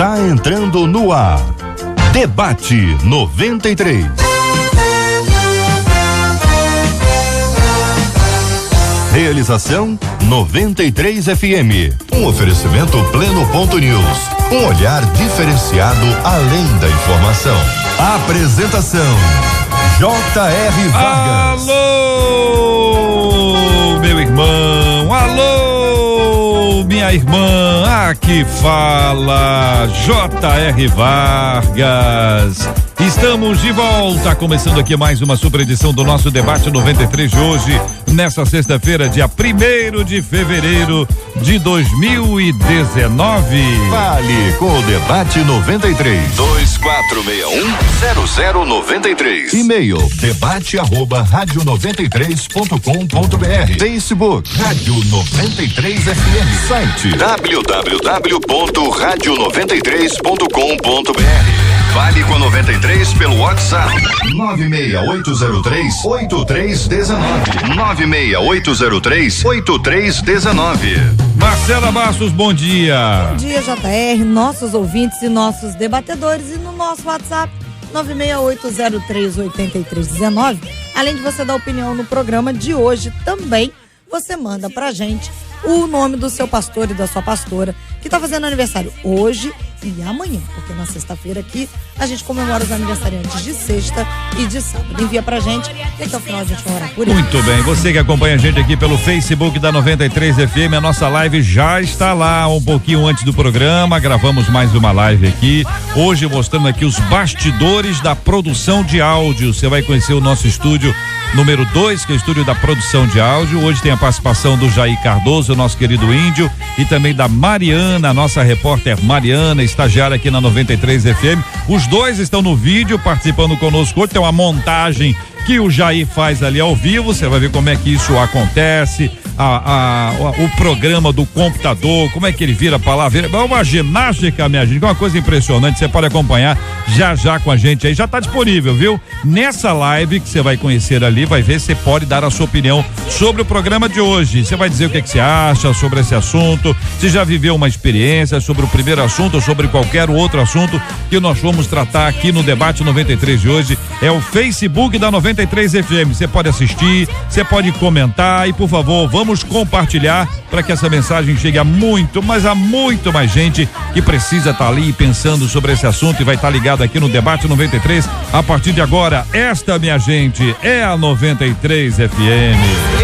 Está entrando no ar. Debate 93. Realização 93 FM. Um oferecimento Pleno.news. Um olhar diferenciado além da informação. Apresentação J.R. Vargas. Alô, meu irmão. Alô, minha irmã. Aqui fala J.R. Vargas. Estamos de volta, começando aqui mais uma super edição do nosso Debate 93 de hoje, nessa sexta-feira, dia 1º de fevereiro de 2019. Fale com o Debate 93. 2461-0093. E-mail debate@radio93.com.br. Facebook Rádio 93 FM. Site www.radio93.com.br. Fale com a 93 pelo WhatsApp 96803-8319. 96803-8319. Marcela Bastos, bom dia. Bom dia, JR, nossos ouvintes e nossos debatedores, e no nosso WhatsApp 96803-8319. Além de você dar opinião no programa de hoje, também você manda pra gente o nome do seu pastor e da sua pastora que tá fazendo aniversário hoje e amanhã, porque na sexta-feira aqui a gente comemora os aniversariantes de sexta e de sábado. Envia pra gente, e até o final a gente vai orar por ele. Muito bem, você que acompanha a gente aqui pelo Facebook da 93 FM, a nossa live já está lá um pouquinho antes do programa, gravamos mais uma live aqui, hoje mostrando aqui os bastidores da produção de áudio. Você vai conhecer o nosso estúdio número 2, que é o estúdio da produção de áudio. Hoje tem a participação do Jair Cardoso, nosso querido índio, e também da Mariana, nossa repórter Mariana, estagiária aqui na 93 FM. Os dois estão no vídeo participando conosco. Hoje tem uma montagem que o Jair faz ali ao vivo, você vai ver como é que isso acontece, o programa do computador, como é que ele vira a palavra, é uma ginástica, minha gente, é uma coisa impressionante, você pode acompanhar já com a gente aí, já está disponível, viu? Nessa live que você vai conhecer ali, vai ver, você pode dar a sua opinião sobre o programa de hoje, você vai dizer o que você acha sobre esse assunto, se já viveu uma experiência sobre o primeiro assunto ou sobre qualquer outro assunto que nós vamos tratar aqui no Debate 93 de hoje. É o Facebook da 93 FM, você pode assistir, você pode comentar e, por favor, vamos compartilhar para que essa mensagem chegue a muito mais gente que precisa estar ali pensando sobre esse assunto e vai estar ligado aqui no Debate 93 a partir de agora. Esta, minha gente, é a 93 FM.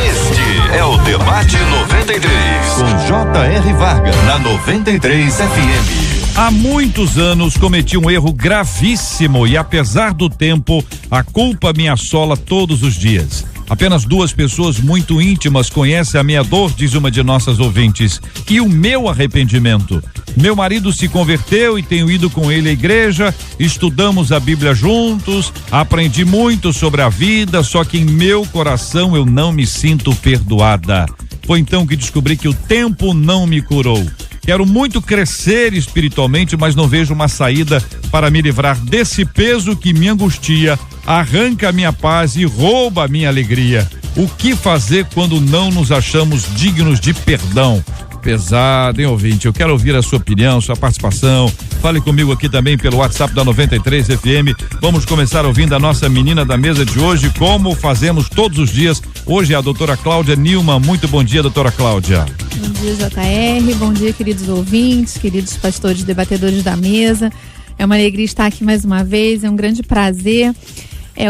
Este é o Debate 93 com J.R. Vargas na 93 FM. Há muitos anos cometi um erro gravíssimo e, apesar do tempo, a culpa me assola todos os dias. Apenas 2 pessoas muito íntimas conhecem a minha dor, diz uma de nossas ouvintes, e o meu arrependimento. Meu marido se converteu e tenho ido com ele à igreja, estudamos a Bíblia juntos, aprendi muito sobre a vida, só que em meu coração eu não me sinto perdoada. Foi então que descobri que o tempo não me curou. Quero muito crescer espiritualmente, mas não vejo uma saída para me livrar desse peso que me angustia, arranca a minha paz e rouba a minha alegria. O que fazer quando não nos achamos dignos de perdão? Pesado, hein, ouvinte? Eu quero ouvir a sua opinião, sua participação. Fale comigo aqui também pelo WhatsApp da 93 FM. Vamos começar ouvindo a nossa menina da mesa de hoje, como fazemos todos os dias. Hoje é a doutora Cláudia Nilman. Muito bom dia, doutora Cláudia. Bom dia, JR. Bom dia, queridos ouvintes, queridos pastores debatedores da mesa. É uma alegria estar aqui mais uma vez, é um grande prazer.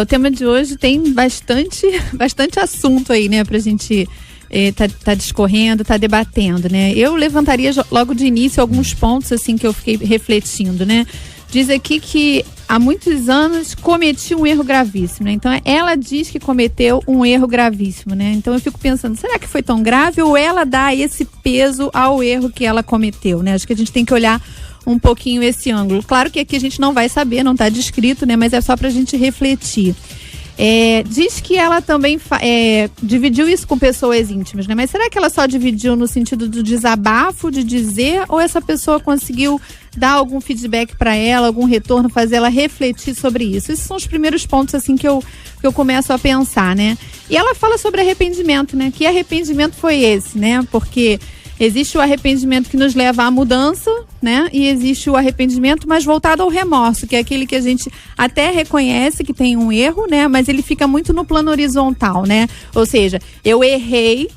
O tema de hoje tem bastante assunto aí, né, pra gente tá discorrendo, tá debatendo, né? Eu levantaria logo de início alguns pontos, assim, que eu fiquei refletindo, né? Diz aqui que há muitos anos cometi um erro gravíssimo, né? Então ela diz que cometeu um erro gravíssimo, né? Então eu fico pensando, será que foi tão grave ou ela dá esse peso ao erro que ela cometeu, né? Acho que a gente tem que olhar um pouquinho esse ângulo. Claro que aqui a gente não vai saber, não está descrito, né? Mas é só pra gente refletir. Diz que ela também dividiu isso com pessoas íntimas, né? Mas será que ela só dividiu no sentido do desabafo, de dizer, ou essa pessoa conseguiu dar algum feedback para ela, algum retorno, fazer ela refletir sobre isso? Esses são os primeiros pontos, assim, que eu começo a pensar, né? E ela fala sobre arrependimento, né? Que arrependimento foi esse, né? Porque existe o arrependimento que nos leva à mudança né? E existe o arrependimento, mas voltado ao remorso, que é aquele que a gente até reconhece que tem um erro, né? Mas ele fica muito no plano horizontal, né? Ou seja, eu errei,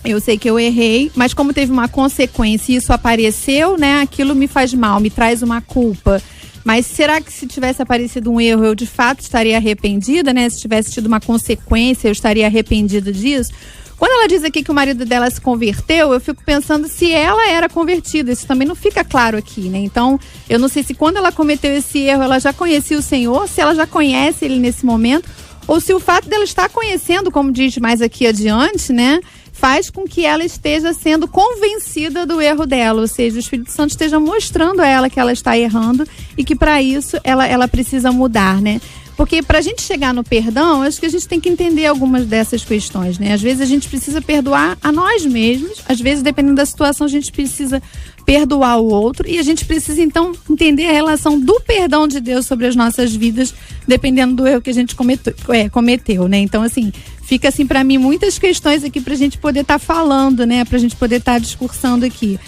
eu sei que eu errei, mas como teve uma consequência e isso apareceu, né? Aquilo me faz mal, me traz uma culpa. Mas será que se tivesse aparecido um erro, eu de fato estaria arrependida, né? Se tivesse tido uma consequência, eu estaria arrependida disso? Quando ela diz aqui que o marido dela se converteu, eu fico pensando se ela era convertida. Isso também não fica claro aqui, né? Então, eu não sei se quando ela cometeu esse erro, ela já conhecia o Senhor, se ela já conhece ele nesse momento, ou se o fato dela estar conhecendo, como diz mais aqui adiante, né? Faz com que ela esteja sendo convencida do erro dela, ou seja, o Espírito Santo esteja mostrando a ela que ela está errando e que para isso ela precisa mudar, né? Porque para a gente chegar no perdão, acho que a gente tem que entender algumas dessas questões, né? Às vezes a gente precisa perdoar a nós mesmos, às vezes, dependendo da situação, a gente precisa perdoar o outro e a gente precisa, então, entender a relação do perdão de Deus sobre as nossas vidas, dependendo do erro que a gente cometeu, né? Então, assim, fica, assim, para mim, muitas questões aqui pra gente poder estar falando, né? Pra gente poder estar discursando aqui.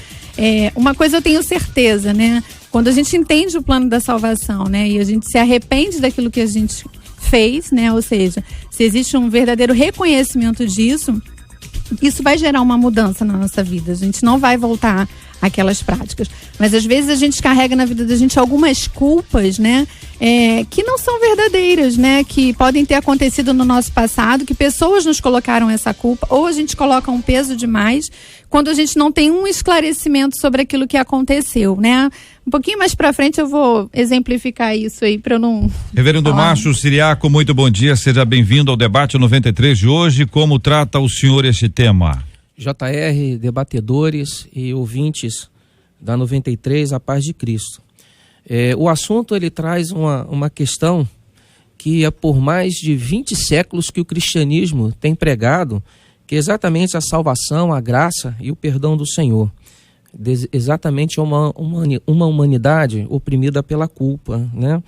Uma coisa eu tenho certeza, né? Quando a gente entende o plano da salvação, né? E a gente se arrepende daquilo que a gente fez, né? Ou seja, se existe um verdadeiro reconhecimento disso, isso vai gerar uma mudança na nossa vida. A gente não vai voltar àquelas práticas. Mas às vezes a gente carrega na vida da gente algumas culpas, né? Que não são verdadeiras, né? Que podem ter acontecido no nosso passado, que pessoas nos colocaram essa culpa, ou a gente coloca um peso demais quando a gente não tem um esclarecimento sobre aquilo que aconteceu, né? Um pouquinho mais pra frente eu vou exemplificar isso aí pra eu não... Reverendo Márcio Siriaco, muito bom dia, seja bem-vindo ao debate 93 de hoje. Como trata o senhor este tema? JR, debatedores e ouvintes da 93, a paz de Cristo. O assunto ele traz uma questão que é por mais de 20 séculos que o cristianismo tem pregado, que é exatamente a salvação, a graça e o perdão do Senhor. Exatamente uma humanidade oprimida pela culpa, né?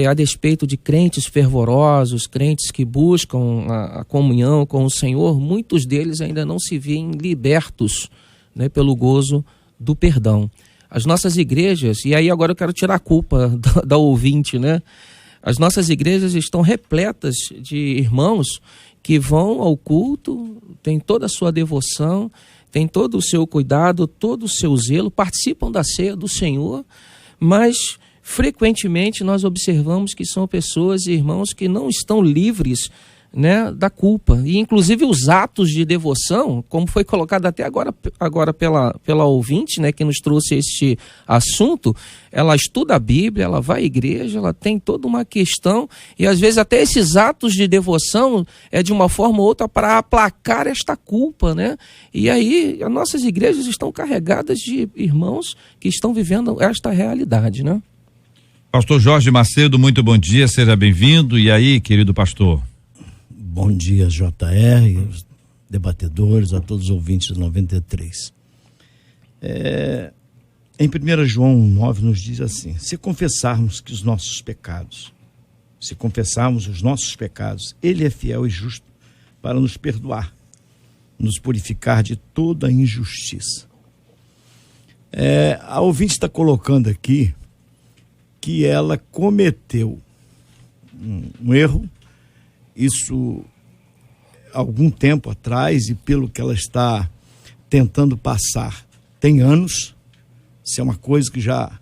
A despeito de crentes fervorosos, crentes que buscam a comunhão com o Senhor, muitos deles ainda não se veem libertos, né, pelo gozo do perdão. As nossas igrejas, e aí agora eu quero tirar a culpa da ouvinte, né? As nossas igrejas estão repletas de irmãos que vão ao culto, têm toda a sua devoção, têm todo o seu cuidado, todo o seu zelo, participam da ceia do Senhor, mas frequentemente nós observamos que são pessoas e irmãos que não estão livres, né, da culpa. E inclusive os atos de devoção, como foi colocado até agora pela ouvinte, né, que nos trouxe este assunto, ela estuda a Bíblia, ela vai à igreja, ela tem toda uma questão, e às vezes até esses atos de devoção é de uma forma ou outra para aplacar esta culpa, né? E aí as nossas igrejas estão carregadas de irmãos que estão vivendo esta realidade, né? Pastor Jorge Macedo, muito bom dia, seja bem-vindo. E aí, querido pastor? Bom dia, JR, os debatedores, a todos os ouvintes do 93. Em 1 João 9 nos diz assim: se confessarmos os nossos pecados, Ele é fiel e justo para nos perdoar, nos purificar de toda injustiça. A ouvinte está colocando aqui que ela cometeu um erro, isso algum tempo atrás, e pelo que ela está tentando passar, tem anos. Isso é uma coisa que já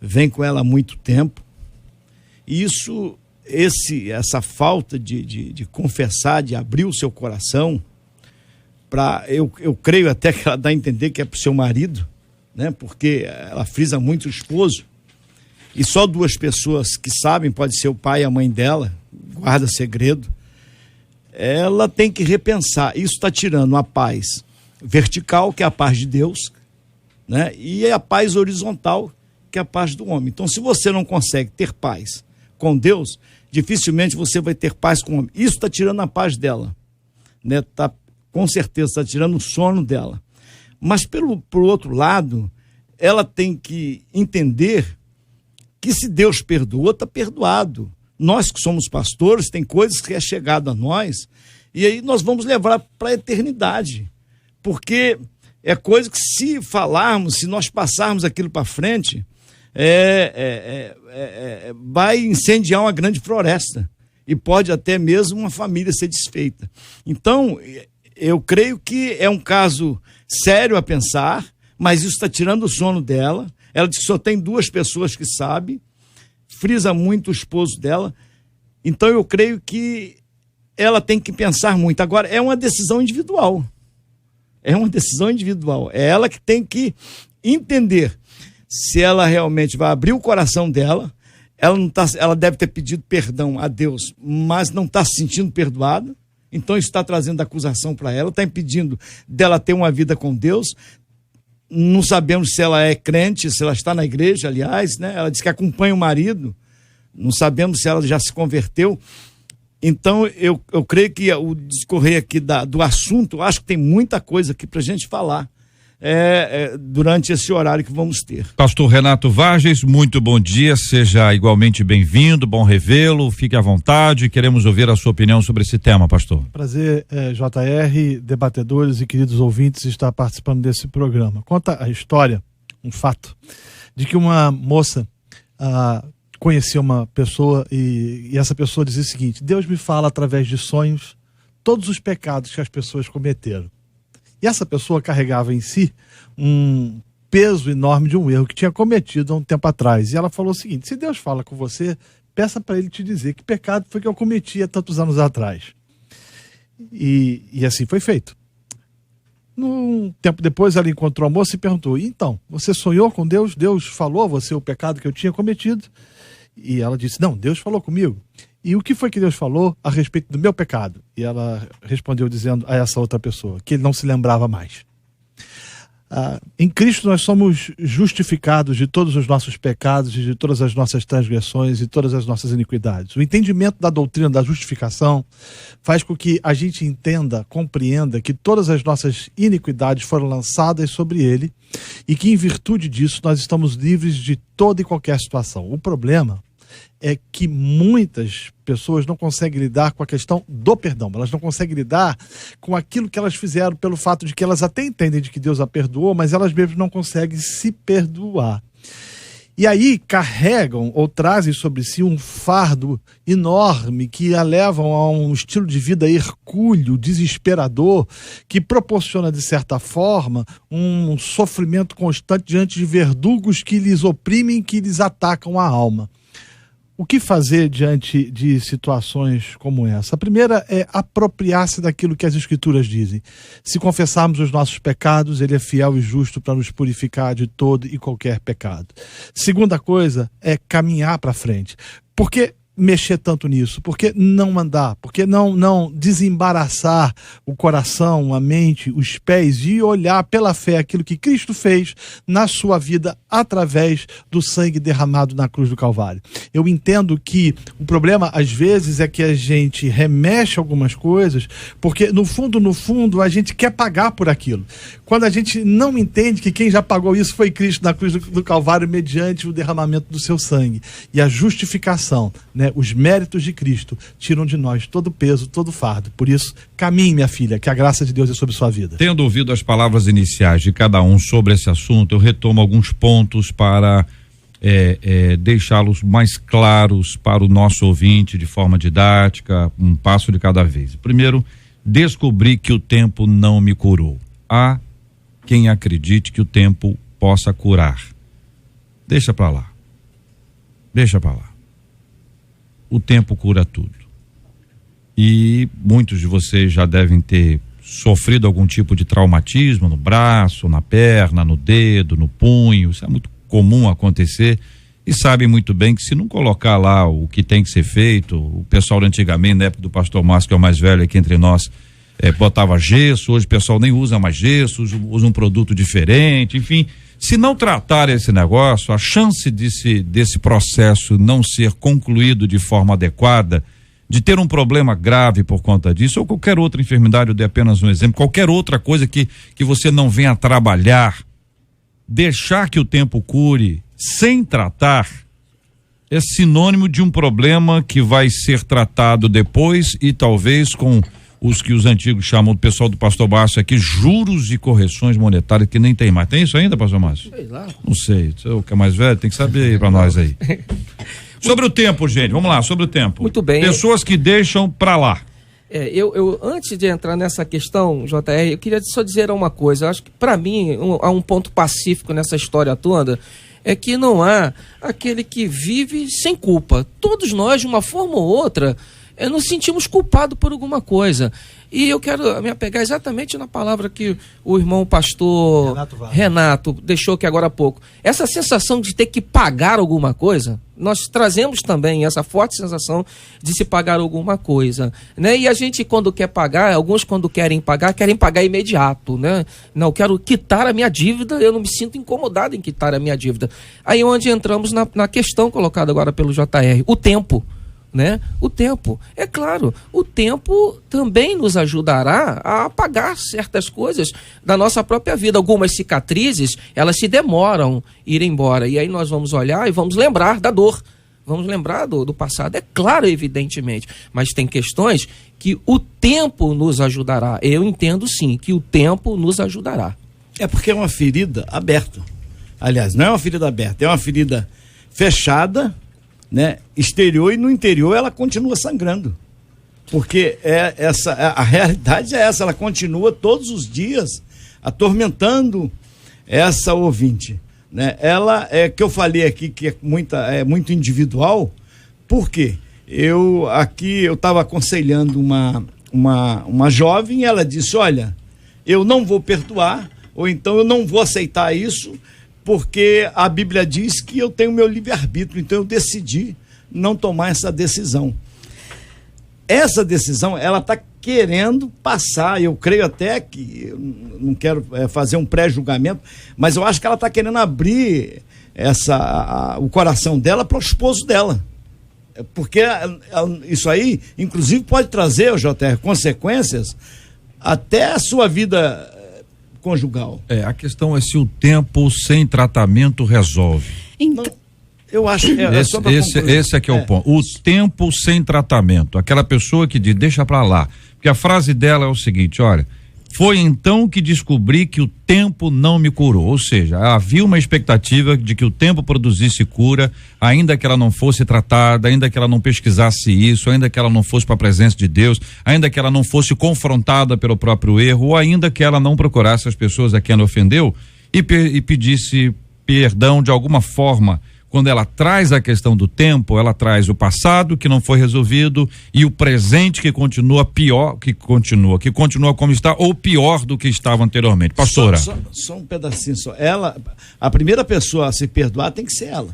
vem com ela há muito tempo. E essa falta de confessar, de abrir o seu coração, eu creio até que ela dá a entender que é para o seu marido, né? Porque ela frisa muito o esposo, e só duas pessoas que sabem, pode ser o pai e a mãe dela, guarda segredo. Ela tem que repensar. Isso está tirando a paz vertical, que é a paz de Deus, né? E a paz horizontal, que é a paz do homem. Então, se você não consegue ter paz com Deus, dificilmente você vai ter paz com o homem. Isso está tirando a paz dela, né? Com certeza está tirando o sono dela. Mas por outro lado, ela tem que entender que se Deus perdoou, está perdoado. Nós que somos pastores, tem coisas que é chegado a nós, e aí nós vamos levar para a eternidade. Porque é coisa que se falarmos, se nós passarmos aquilo para frente, vai incendiar uma grande floresta e pode até mesmo uma família ser desfeita. Então, eu creio que é um caso sério a pensar, mas isso está tirando o sono dela. Ela diz que só tem 2 pessoas que sabem, frisa muito o esposo dela. Então, eu creio que ela tem que pensar muito. Agora, é uma decisão individual. É uma decisão individual. É ela que tem que entender se ela realmente vai abrir o coração dela. Ela deve ter pedido perdão a Deus, mas não está se sentindo perdoada. Então isso está trazendo acusação para ela, está impedindo dela ter uma vida com Deus. Não sabemos se ela é crente, se ela está na igreja, aliás, né? Ela diz que acompanha o marido. Não sabemos se ela já se converteu. Então, eu creio que o discorrer aqui do assunto, eu acho que tem muita coisa aqui para a gente falar durante esse horário que vamos ter. Pastor Renato Vargas, muito bom dia, seja igualmente bem-vindo, bom revê-lo, fique à vontade, queremos ouvir a sua opinião sobre esse tema, pastor. Prazer, JR, debatedores e queridos ouvintes, estar participando desse programa. Conta a história, um fato, de que uma moça conhecia uma pessoa e essa pessoa dizia o seguinte: Deus me fala através de sonhos todos os pecados que as pessoas cometeram. E essa pessoa carregava em si um peso enorme de um erro que tinha cometido há um tempo atrás. E ela falou o seguinte: se Deus fala com você, peça para ele te dizer que pecado foi que eu cometi há tantos anos atrás. E assim foi feito. Um tempo depois ela encontrou a moça e perguntou: então, você sonhou com Deus? Deus falou a você o pecado que eu tinha cometido? E ela disse: não, Deus falou comigo. E o que foi que Deus falou a respeito do meu pecado? E ela respondeu dizendo a essa outra pessoa que ele não se lembrava mais. Em Cristo nós somos justificados de todos os nossos pecados e de todas as nossas transgressões e todas as nossas iniquidades. O entendimento da doutrina da justificação faz com que a gente entenda, compreenda que todas as nossas iniquidades foram lançadas sobre ele e que em virtude disso nós estamos livres de toda e qualquer situação. O problema é que muitas pessoas não conseguem lidar com a questão do perdão. Elas não conseguem lidar com aquilo que elas fizeram pelo fato de que elas até entendem de que Deus a perdoou, mas elas mesmas não conseguem se perdoar. E aí carregam ou trazem sobre si um fardo enorme que a levam a um estilo de vida hercúleo, desesperador, que proporciona, de certa forma, um sofrimento constante diante de verdugos que lhes oprimem, que lhes atacam a alma. O que fazer diante de situações como essa? A primeira é apropriar-se daquilo que as Escrituras dizem. Se confessarmos os nossos pecados, ele é fiel e justo para nos purificar de todo e qualquer pecado. Segunda coisa é caminhar para frente. Por que mexer tanto nisso? Por que não mandar? Por que não desembaraçar o coração, a mente, os pés e olhar pela fé aquilo que Cristo fez na sua vida através do sangue derramado na cruz do Calvário? Eu entendo que o problema às vezes é que a gente remexe algumas coisas porque no fundo a gente quer pagar por aquilo. Quando a gente não entende que quem já pagou isso foi Cristo na cruz do Calvário mediante o derramamento do seu sangue e a justificação, né? Os méritos de Cristo tiram de nós todo o peso, todo o fardo. Por isso, caminhe, minha filha, que a graça de Deus é sobre sua vida. Tendo ouvido as palavras iniciais de cada um sobre esse assunto, eu retomo alguns pontos para deixá-los mais claros para o nosso ouvinte de forma didática, um passo de cada vez. Primeiro, descobri que o tempo não me curou. Há quem acredite que o tempo possa curar. Deixa para lá. O tempo cura tudo. E muitos de vocês já devem ter sofrido algum tipo de traumatismo no braço, na perna, no dedo, no punho. Isso é muito comum acontecer e sabem muito bem que se não colocar lá o que tem que ser feito, o pessoal antigamente, na época do pastor Márcio, que é o mais velho aqui entre nós, botava gesso, hoje o pessoal nem usa mais gesso, usa um produto diferente, enfim. Se não tratar esse negócio, a chance desse processo não ser concluído de forma adequada, de ter um problema grave por conta disso, ou qualquer outra enfermidade, eu dei apenas um exemplo, qualquer outra coisa que você não venha trabalhar, deixar que o tempo cure sem tratar, é sinônimo de um problema que vai ser tratado depois e talvez com os que os antigos chamam, o pessoal do pastor Márcio aqui, juros e correções monetárias, que nem tem mais. Tem isso ainda, pastor Márcio? Sei lá. Não sei, o que é mais velho tem que saber para nós aí. Sobre o tempo, gente, vamos lá, sobre o tempo. Muito bem. Pessoas que deixam para lá. Eu antes de entrar nessa questão, JR, eu queria só dizer uma coisa. Eu acho que, para mim, há um ponto pacífico nessa história toda, é que não há aquele que vive sem culpa. Todos nós, de uma forma ou outra, nos sentimos culpados por alguma coisa. E eu quero me apegar exatamente na palavra que o irmão pastor Renato deixou aqui agora há pouco. Essa sensação de ter que pagar alguma coisa, nós trazemos também essa forte sensação de se pagar alguma coisa, né? E a gente, quando quer pagar, alguns quando querem pagar imediato, né? Não, eu quero quitar a minha dívida, eu não me sinto incomodado em quitar a minha dívida. Aí onde entramos na questão colocada agora pelo JR, o tempo. Né? O tempo, é claro, o tempo também nos ajudará a apagar certas coisas da nossa própria vida. Algumas cicatrizes, elas se demoram ir embora, e aí nós vamos olhar e vamos lembrar da dor, vamos lembrar do passado, é claro, evidentemente, mas tem questões que o tempo nos ajudará. Eu entendo sim que o tempo nos ajudará. É porque é uma ferida aberta. Aliás, não é uma ferida aberta, é uma ferida fechada, né, exterior, e no interior ela continua sangrando, porque a realidade é essa, ela continua todos os dias atormentando essa ouvinte, né? Ela que eu falei aqui que é muito individual, porque eu estava aconselhando uma jovem, e ela disse: olha, eu não vou perdoar, ou então eu não vou aceitar isso, porque a Bíblia diz que eu tenho meu livre-arbítrio, então eu decidi não tomar essa decisão. Essa decisão, ela está querendo passar, eu creio até que, eu não quero fazer um pré-julgamento, mas eu acho que ela está querendo abrir o coração dela para o esposo dela. Porque isso aí, inclusive, pode trazer, JR, consequências até a sua vida conjugal. A questão é se o tempo sem tratamento resolve. Então, eu acho que esse é que é o ponto. O tempo sem tratamento, aquela pessoa que diz, deixa pra lá, porque a frase dela é o seguinte: olha, foi então que descobri que o tempo não me curou, ou seja, havia uma expectativa de que o tempo produzisse cura, ainda que ela não fosse tratada, ainda que ela não pesquisasse isso, ainda que ela não fosse para a presença de Deus, ainda que ela não fosse confrontada pelo próprio erro, ou ainda que ela não procurasse as pessoas a quem ela ofendeu e pedisse perdão de alguma forma. Quando ela traz a questão do tempo, ela traz o passado que não foi resolvido e o presente que continua pior, que continua como está, ou pior do que estava anteriormente. Pastora. Só um pedacinho só. A primeira pessoa a se perdoar tem que ser ela.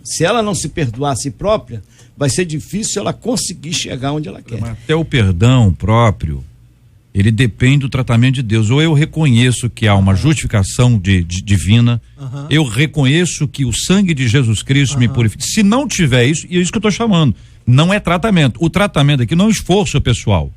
Se ela não se perdoar a si própria, vai ser difícil ela conseguir chegar onde ela quer. Mas até o perdão próprio, ele depende do tratamento de Deus. Ou eu reconheço que há uma justificação divina, eu reconheço que o sangue de Jesus Cristo me purifica. Se não tiver isso, e é isso que eu estou chamando, não é tratamento. O tratamento aqui não é um esforço pessoal,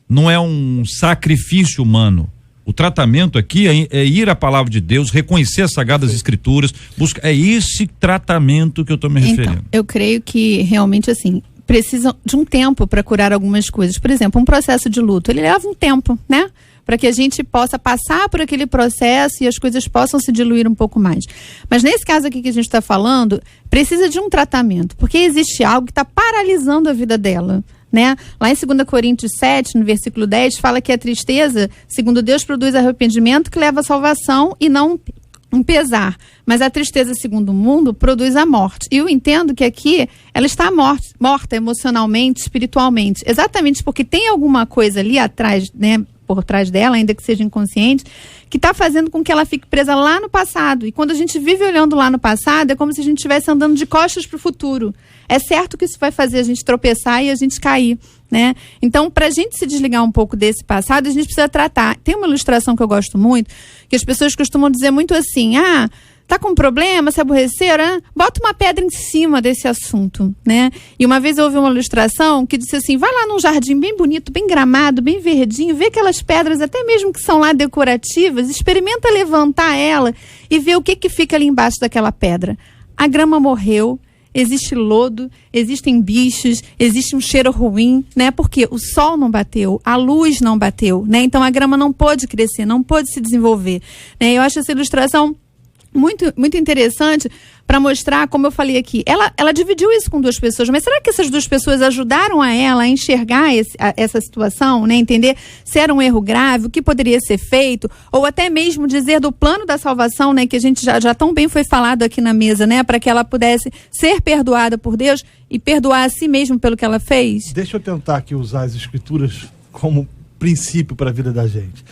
não é um sacrifício humano. O tratamento aqui é ir à palavra de Deus, reconhecer as Sagradas Escrituras, buscar. É esse tratamento que eu estou me referindo. Então, eu creio que realmente assim, precisam de um tempo para curar algumas coisas. Por exemplo, um processo de luto, ele leva um tempo, né? Para que a gente possa passar por aquele processo e as coisas possam se diluir um pouco mais. Mas nesse caso aqui que a gente está falando, precisa de um tratamento, porque existe algo que está paralisando a vida dela, né? Lá em 2 Coríntios 7, no versículo 10, fala que a tristeza, segundo Deus, produz arrependimento que leva à salvação e não um pesar, mas a tristeza, segundo o mundo, produz a morte. E eu entendo que aqui ela está morta emocionalmente, espiritualmente, exatamente porque tem alguma coisa ali atrás, né, por trás dela, ainda que seja inconsciente, que está fazendo com que ela fique presa lá no passado. E quando a gente vive olhando lá no passado, é como se a gente estivesse andando de costas para o futuro. É certo que isso vai fazer a gente tropeçar e a gente cair, né? Então, para a gente se desligar um pouco desse passado, a gente precisa tratar. Tem uma ilustração que eu gosto muito, que as pessoas costumam dizer muito assim: tá com problema, se aborreceram, bota uma pedra em cima desse assunto, né? E uma vez eu ouvi uma ilustração que disse assim: vai lá num jardim bem bonito, bem gramado, bem verdinho, vê aquelas pedras, até mesmo que são lá decorativas, experimenta levantar ela e ver o que fica ali embaixo daquela pedra. A grama morreu, existe lodo, existem bichos, existe um cheiro ruim, né? Porque o sol não bateu, a luz não bateu, né? Então a grama não pôde crescer, não pôde se desenvolver, né? Eu acho essa ilustração muito, muito interessante para mostrar, como eu falei aqui, ela dividiu isso com 2 pessoas, mas será que essas 2 pessoas ajudaram a ela a enxergar essa situação, né? Entender se era um erro grave, o que poderia ser feito, ou até mesmo dizer do plano da salvação, né? Que a gente já tão bem foi falado aqui na mesa, né? Para que ela pudesse ser perdoada por Deus e perdoar a si mesmo pelo que ela fez. Deixa eu tentar aqui usar as escrituras como princípio para a vida da gente.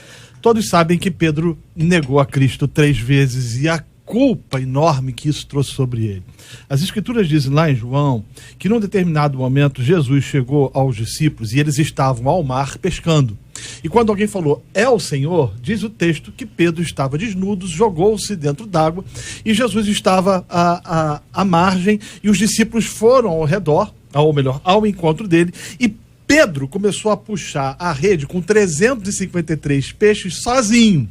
Todos sabem que Pedro negou a Cristo 3 vezes e a culpa enorme que isso trouxe sobre ele. As escrituras dizem lá em João que num determinado momento Jesus chegou aos discípulos e eles estavam ao mar pescando. E quando alguém falou, é o Senhor, diz o texto que Pedro estava desnudo, jogou-se dentro d'água e Jesus estava à margem e os discípulos foram ao redor, ou melhor, ao encontro dele, e Pedro começou a puxar a rede com 353 peixes sozinho.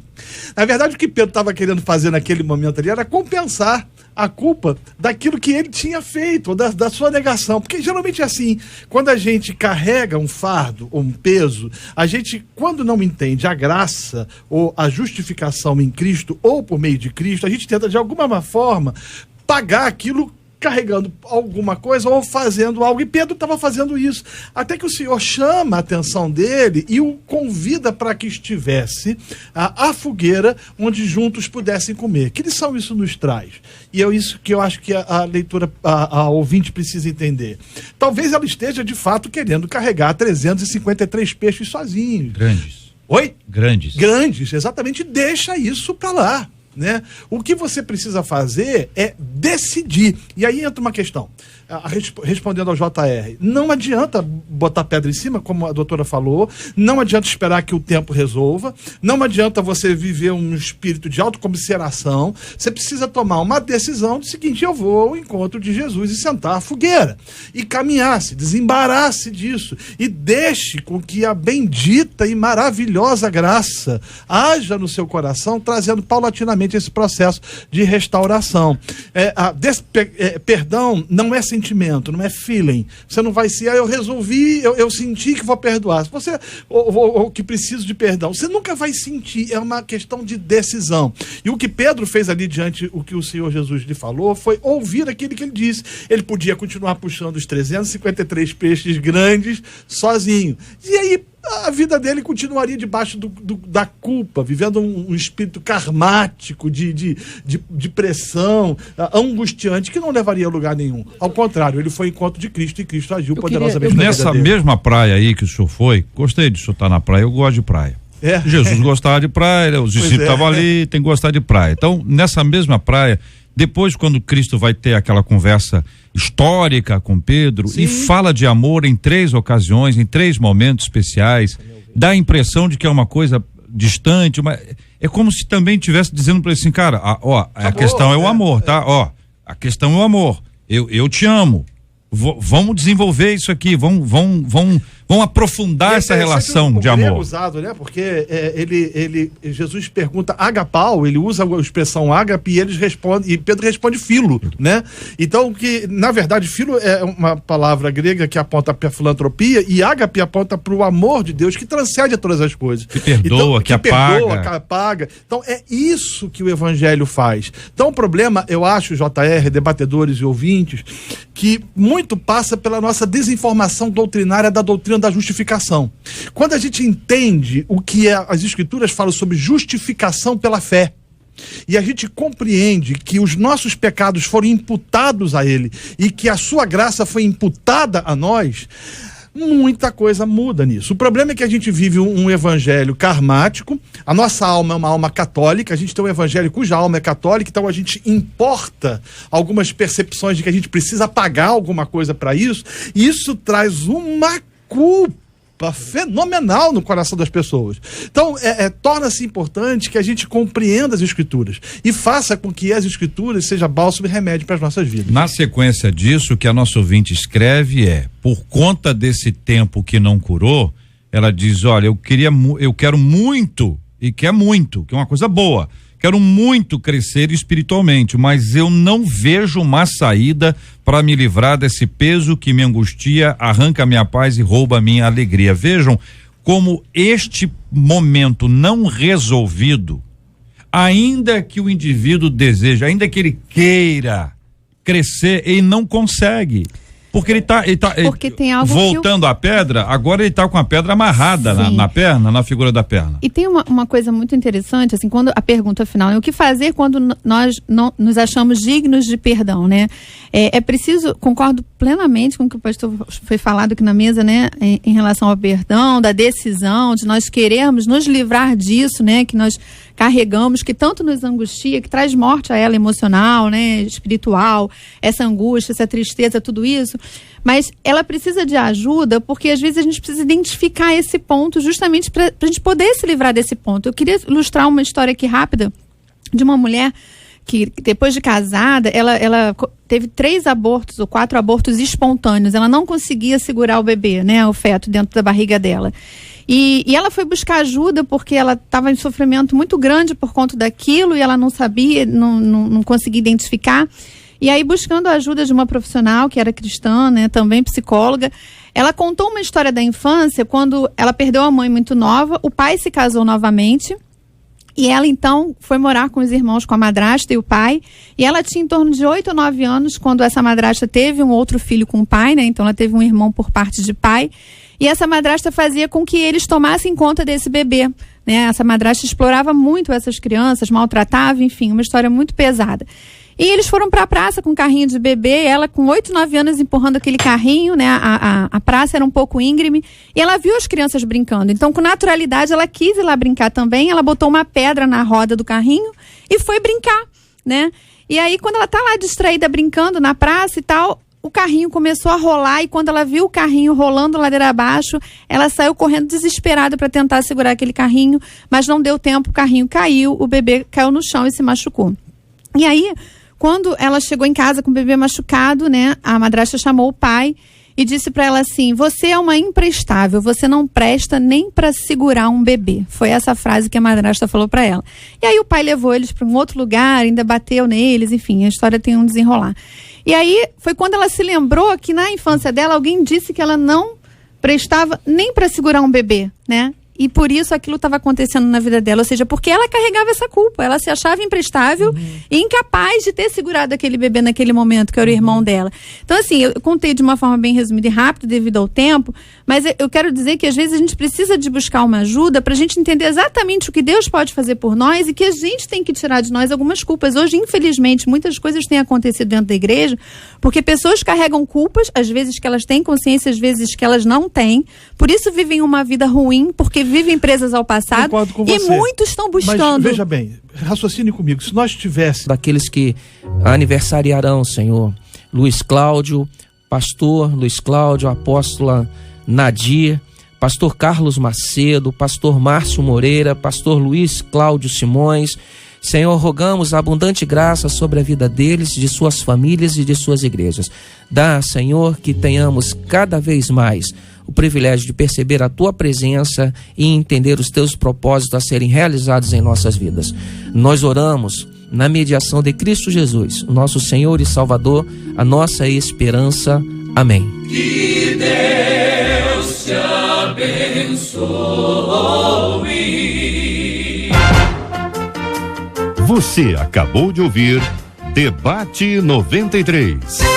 Na verdade, o que Pedro estava querendo fazer naquele momento ali era compensar a culpa daquilo que ele tinha feito, ou da sua negação. Porque geralmente é assim, quando a gente carrega um fardo ou um peso, a gente, quando não entende a graça ou a justificação em Cristo ou por meio de Cristo, a gente tenta de alguma forma pagar aquilo carregando alguma coisa ou fazendo algo, e Pedro estava fazendo isso, até que o Senhor chama a atenção dele e o convida para que estivesse à fogueira, onde juntos pudessem comer. Que lição isso nos traz? E é isso que eu acho que a leitura, a ouvinte precisa entender. Talvez ela esteja de fato querendo carregar 353 peixes sozinho. Grandes. Oi? Grandes, exatamente, deixa isso para lá. Né? O que você precisa fazer é decidir. E aí entra uma questão, respondendo ao JR, não adianta botar pedra em cima, como a doutora falou, não adianta esperar que o tempo resolva, não adianta você viver um espírito de autocomiseração, você precisa tomar uma decisão do seguinte, eu vou ao encontro de Jesus e sentar à fogueira, e caminhar-se, desembarace disso, e deixe com que a bendita e maravilhosa graça haja no seu coração, trazendo paulatinamente esse processo de restauração. Perdão não é sentimento, não é feeling. Você não vai ser, eu resolvi, eu senti que vou perdoar. Você, ou que preciso de perdão. Você nunca vai sentir, é uma questão de decisão. E o que Pedro fez ali diante o que o Senhor Jesus lhe falou foi ouvir aquilo que ele disse. Ele podia continuar puxando os 353 peixes grandes sozinho. E aí a vida dele continuaria debaixo da culpa, vivendo um espírito karmático de pressão, angustiante, que não levaria a lugar nenhum. Ao contrário, ele foi ao encontro de Cristo e Cristo agiu poderosamente na vida dele. Nessa mesma praia aí que o senhor foi, gostei de o senhor estar na praia, eu gosto de praia. Jesus gostava de praia, os discípulos estavam ali, tem que gostar de praia. Então, nessa mesma praia, depois quando Cristo vai ter aquela conversa histórica com Pedro, sim, e fala de amor em 3 ocasiões, em 3 momentos especiais, dá a impressão de que é uma coisa distante, mas é como se também estivesse dizendo para ele assim, cara, a questão é o amor, tá? A questão é o amor, eu te amo, vamos desenvolver isso aqui, vamos aprofundar essa relação de amor. Usado, né? Porque Jesus pergunta agapau, ele usa a expressão ágape e Pedro responde filo, né? Então, que na verdade filo é uma palavra grega que aponta para a filantropia e ágape aponta para o amor de Deus que transcende a todas as coisas. Que perdoa, então, que apaga. Então é isso que o evangelho faz. Então o problema, eu acho, JR, debatedores e ouvintes, que muito passa pela nossa desinformação doutrinária da doutrina da justificação. Quando a gente entende o que as escrituras falam sobre justificação pela fé, e a gente compreende que os nossos pecados foram imputados a ele e que a sua graça foi imputada a nós, muita coisa muda nisso. O problema é que a gente vive um evangelho karmático, a nossa alma é uma alma católica, a gente tem um evangelho cuja alma é católica, então a gente importa algumas percepções de que a gente precisa pagar alguma coisa para isso, e isso traz uma culpa fenomenal no coração das pessoas. Então, torna-se importante que a gente compreenda as escrituras e faça com que as escrituras sejam bálsamo e remédio para as nossas vidas. Na sequência disso, o que a nossa ouvinte escreve por conta desse tempo que não curou, ela diz, olha, eu quero muito, e quer muito, que é uma coisa boa, quero muito crescer espiritualmente, mas eu não vejo uma saída para me livrar desse peso que me angustia, arranca minha paz e rouba minha alegria. Vejam como este momento não resolvido, ainda que o indivíduo deseje, ainda que ele queira crescer, ele não consegue. Porque ele tá porque tem algo voltando à pedra, agora ele tá com a pedra amarrada na perna, na figura da perna. E tem uma coisa muito interessante, assim, quando a pergunta final é o que fazer quando nós não nos achamos dignos de perdão, né? É preciso, concordo plenamente com o que o pastor foi falado aqui na mesa, né? Em relação ao perdão, da decisão, de nós querermos nos livrar disso, né? Que nós carregamos, que tanto nos angustia, que traz morte a ela emocional, né? Espiritual, essa angústia, essa tristeza, tudo isso. Mas ela precisa de ajuda, porque às vezes a gente precisa identificar esse ponto justamente para a gente poder se livrar desse ponto. Eu queria ilustrar uma história aqui rápida de uma mulher que depois de casada, ela teve 3 abortos ou 4 abortos espontâneos. Ela não conseguia segurar o bebê, né, o feto dentro da barriga dela. E ela foi buscar ajuda porque ela estava em sofrimento muito grande por conta daquilo e ela não sabia, não conseguia identificar. E aí, buscando a ajuda de uma profissional que era cristã, né, também psicóloga, ela contou uma história da infância quando ela perdeu a mãe muito nova, o pai se casou novamente. E ela, então, foi morar com os irmãos, com a madrasta e o pai. E ela tinha em torno de 8 ou 9 anos quando essa madrasta teve um outro filho com o pai, né? Então, ela teve um irmão por parte de pai. E essa madrasta fazia com que eles tomassem conta desse bebê, né? Essa madrasta explorava muito essas crianças, maltratava, enfim, uma história muito pesada. E eles foram para a praça com um carrinho de bebê, ela com 8, 9 anos empurrando aquele carrinho, né? A praça era um pouco íngreme, e ela viu as crianças brincando. Então, com naturalidade, ela quis ir lá brincar também, ela botou uma pedra na roda do carrinho e foi brincar, né? E aí, quando ela tá lá distraída brincando na praça e tal, o carrinho começou a rolar, e quando ela viu o carrinho rolando ladeira abaixo, ela saiu correndo desesperada para tentar segurar aquele carrinho, mas não deu tempo, o carrinho caiu, o bebê caiu no chão e se machucou. E aí, quando ela chegou em casa com o bebê machucado, né, a madrasta chamou o pai e disse para ela assim: você é uma imprestável, você não presta nem para segurar um bebê. Foi essa frase que a madrasta falou para ela. E aí o pai levou eles para um outro lugar, ainda bateu neles, enfim, a história tem um desenrolar. E aí foi quando ela se lembrou que na infância dela alguém disse que ela não prestava nem para segurar um bebê, né? E por isso aquilo estava acontecendo na vida dela, ou seja, porque ela carregava essa culpa, ela se achava imprestável e incapaz de ter segurado aquele bebê naquele momento, que era o irmão dela. Então, assim, eu contei de uma forma bem resumida e rápida devido ao tempo, mas eu quero dizer que às vezes a gente precisa de buscar uma ajuda para a gente entender exatamente o que Deus pode fazer por nós e que a gente tem que tirar de nós algumas culpas. Hoje, infelizmente, muitas coisas têm acontecido dentro da igreja, porque pessoas carregam culpas, às vezes que elas têm consciência, às vezes que elas não têm, por isso vivem uma vida ruim, porque vivem presas ao passado, e muitos estão buscando. Mas veja bem, raciocine comigo, se nós tivéssemos... Daqueles que aniversariarão, Senhor, Luiz Cláudio, pastor Luiz Cláudio, apóstola Nadir, pastor Carlos Macedo, pastor Márcio Moreira, pastor Luiz Cláudio Simões. Senhor, rogamos a abundante graça sobre a vida deles, de suas famílias e de suas igrejas. Dá, Senhor, que tenhamos cada vez mais o privilégio de perceber a Tua presença e entender os Teus propósitos a serem realizados em nossas vidas. Nós oramos na mediação de Cristo Jesus, nosso Senhor e Salvador, a nossa esperança. Amém. Que Deus te abençoe. Você acabou de ouvir Debate 93.